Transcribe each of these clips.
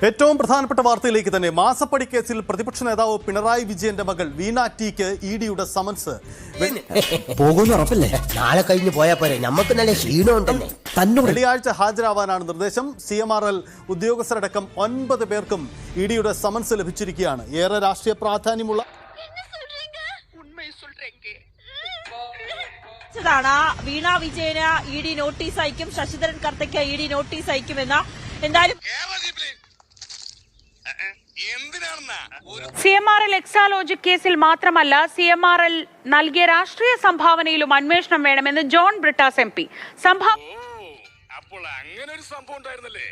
ഏറ്റവും പ്രധാനപ്പെട്ട വാർത്തയിലേക്ക് തന്നെ. മാസപ്പടി കേസിൽ പ്രതിപക്ഷ നേതാവ് പിണറായി വിജയന്റെ മകൾ വീണ ടിക്ക് ഇഡിയുടെ സമൻസ്. നാളെ കഴിഞ്ഞ് പോയാൽ പോരെ, നമുക്ക് നല്ല ക്ഷീണമുണ്ടെന്നേ. വെള്ളിയാഴ്ച ഹാജരാവാനാണ് നിർദ്ദേശം. CMRL ഉദ്യോഗസ്ഥരടക്കം 9 പേർക്കും ഇഡിയുടെ സമൻസ് ലഭിച്ചിരിക്കുകയാണ്. ഏറെ രാഷ്ട്രീയ പ്രാധാന്യമുള്ള വീണ വിജയന് ഇഡി നോട്ടീസ് അയക്കും, ശശിധരൻ കർത്തയ്ക്ക് ഇഡി നോട്ടീസ് അയക്കുമെന്ന്. എന്തായാലും CMRL എക്സാലോജിക് കേസിൽ മാത്രമല്ല, CMRL നൽകിയ രാഷ്ട്രീയ സംഭാവനയിലും അന്വേഷണം വേണമെന്ന് ജോൺ ബ്രിട്ടാസ് MP. അപ്പോൾ അങ്ങനെ ഒരു സംഭവം ഉണ്ടായിരുന്നല്ലേ?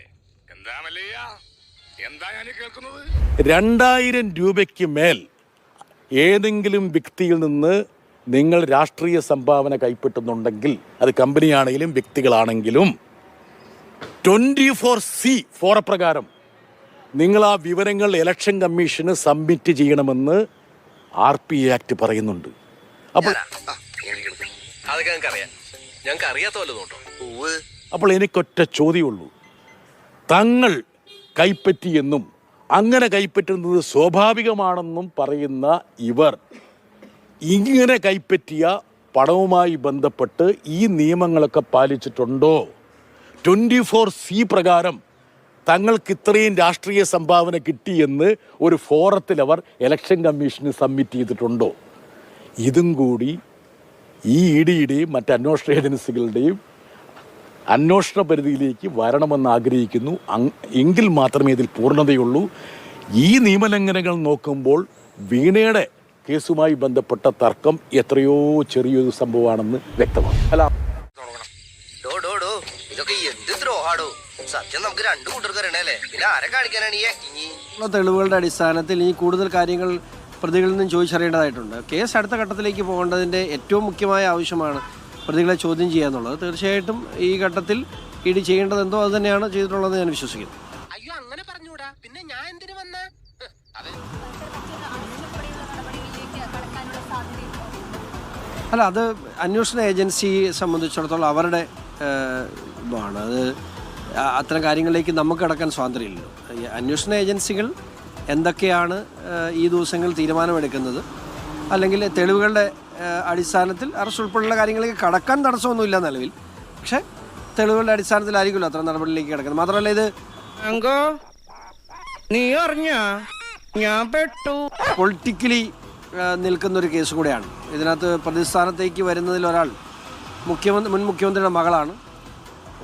എന്താ ഞാൻ കേൾക്കുന്നത്? 2000 രൂപയ്ക്ക് മേൽ ഏതെങ്കിലും വ്യക്തിയിൽ നിന്ന് നിങ്ങൾ രാഷ്ട്രീയ സംഭാവന കൈപ്പറ്റുന്നുണ്ടെങ്കിൽ, അത് കമ്പനിയാണെങ്കിലും വ്യക്തികളാണെങ്കിലും, 24C ഫോറപ്രകാരം നിങ്ങൾ ആ വിവരങ്ങൾ ഇലക്ഷൻ കമ്മീഷന് സബ്മിറ്റ് ചെയ്യണമെന്ന് RPA ആക്ട് പറയുന്നുണ്ട്. അപ്പോൾ എനിക്കൊറ്റ ചോദ്യമുള്ളൂ. തങ്ങൾ കൈപ്പറ്റിയെന്നും അങ്ങനെ കൈപ്പറ്റുന്നത് സ്വാഭാവികമാണെന്നും പറയുന്ന ഇവർ ഇങ്ങനെ കൈപ്പറ്റിയ പണവുമായി ബന്ധപ്പെട്ട് ഈ നിയമങ്ങളൊക്കെ പാലിച്ചിട്ടുണ്ടോ? 24C പ്രകാരം തങ്ങൾക്ക് ഇത്രയും രാഷ്ട്രീയ സംഭാവന കിട്ടിയെന്ന് ഒരു ഫോറത്തിൽ അവർ ഇലക്ഷൻ കമ്മീഷന് സബ്മിറ്റ് ചെയ്തിട്ടുണ്ടോ? ഇതും കൂടി ഈ ഇഡിയുടെയും മറ്റ് അന്വേഷണ ഏജൻസികളുടെയും അന്വേഷണ പരിധിയിലേക്ക് വരണമെന്ന് ആഗ്രഹിക്കുന്നു. എങ്കിൽ മാത്രമേ ഇതിൽ പൂർണ്ണതയുള്ളൂ. ഈ നിയമലംഘനങ്ങൾ നോക്കുമ്പോൾ വീണയുടെ കേസുമായി ബന്ധപ്പെട്ട തർക്കം എത്രയോ ചെറിയൊരു സംഭവമാണെന്ന് വ്യക്തമാണ്. തെളിവുകളുടെ അടിസ്ഥാനത്തിൽ ഈ കൂടുതൽ കാര്യങ്ങൾ പ്രതികളിൽ നിന്നും ചോദിച്ചറിയേണ്ടതായിട്ടുണ്ട്. കേസ് അടുത്ത ഘട്ടത്തിലേക്ക് പോകേണ്ടതിൻ്റെ ഏറ്റവും മുഖ്യമായ ആവശ്യമാണ് പ്രതികളെ ചോദ്യം ചെയ്യുക എന്നുള്ളത്. തീർച്ചയായിട്ടും ഈ ഘട്ടത്തിൽ ഇഡി ചെയ്യേണ്ടത് എന്തോ അത് തന്നെയാണ് ചെയ്തിട്ടുള്ളത് ഞാൻ വിശ്വസിക്കുന്നു. അയ്യോ, അങ്ങനെ പറഞ്ഞൂടാ, പിന്നെ ഞാൻ എന്തിനു വന്ന? അല്ല, അത് അന്വേഷണ ഏജൻസിയെ സംബന്ധിച്ചിടത്തോളം അവരുടെ ഇതാണ്. അത് അത്തരം കാര്യങ്ങളിലേക്ക് നമുക്ക് കടക്കാൻ സ്വാതന്ത്ര്യമില്ലല്ലോ. അന്വേഷണ ഏജൻസികൾ എന്തൊക്കെയാണ് ഈ ദിവസങ്ങൾ തീരുമാനമെടുക്കുന്നത്, അല്ലെങ്കിൽ തെളിവുകളുടെ അടിസ്ഥാനത്തിൽ അറസ്റ്റ് ഉൾപ്പെടെയുള്ള കാര്യങ്ങളിലേക്ക് കടക്കാൻ തടസ്സമൊന്നുമില്ല നിലവിൽ. പക്ഷേ തെളിവുകളുടെ അടിസ്ഥാനത്തിലായിരിക്കുമല്ലോ അത്ര നടപടിയിലേക്ക് കിടക്കുന്നത്. മാത്രമല്ല, ഇത് നീ അറിഞ്ഞ ഞാൻ പെട്ടു പൊളിറ്റിക്കലി നിൽക്കുന്നൊരു കേസ് കൂടെയാണ്. ഇതിനകത്ത് പ്രതിസ്ഥാനത്തേക്ക് വരുന്നതിൽ ഒരാൾ മുൻ മുഖ്യമന്ത്രിയുടെ മകളാണ്.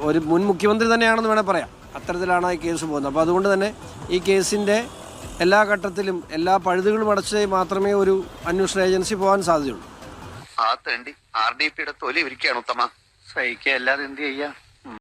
ഒരു മുൻ മുഖ്യമന്ത്രി തന്നെയാണെന്ന് വേണേൽ പറയാം. അത്തരത്തിലാണ് ഈ കേസ് പോകുന്നത്. അപ്പോൾ അതുകൊണ്ട് തന്നെ ഈ കേസിൻ്റെ എല്ലാ ഘട്ടത്തിലും എല്ലാ പഴുതുകളും അടച്ച് മാത്രമേ ഒരു അന്വേഷണ ഏജൻസി പോകാൻ സാധ്യതയുള്ളൂ. RDPയുടെ തൊലി ഇരിക്കുകയാണ് ഉത്തമ. സഹിക്കുക, അല്ലാതെ എന്ത് ചെയ്യാം?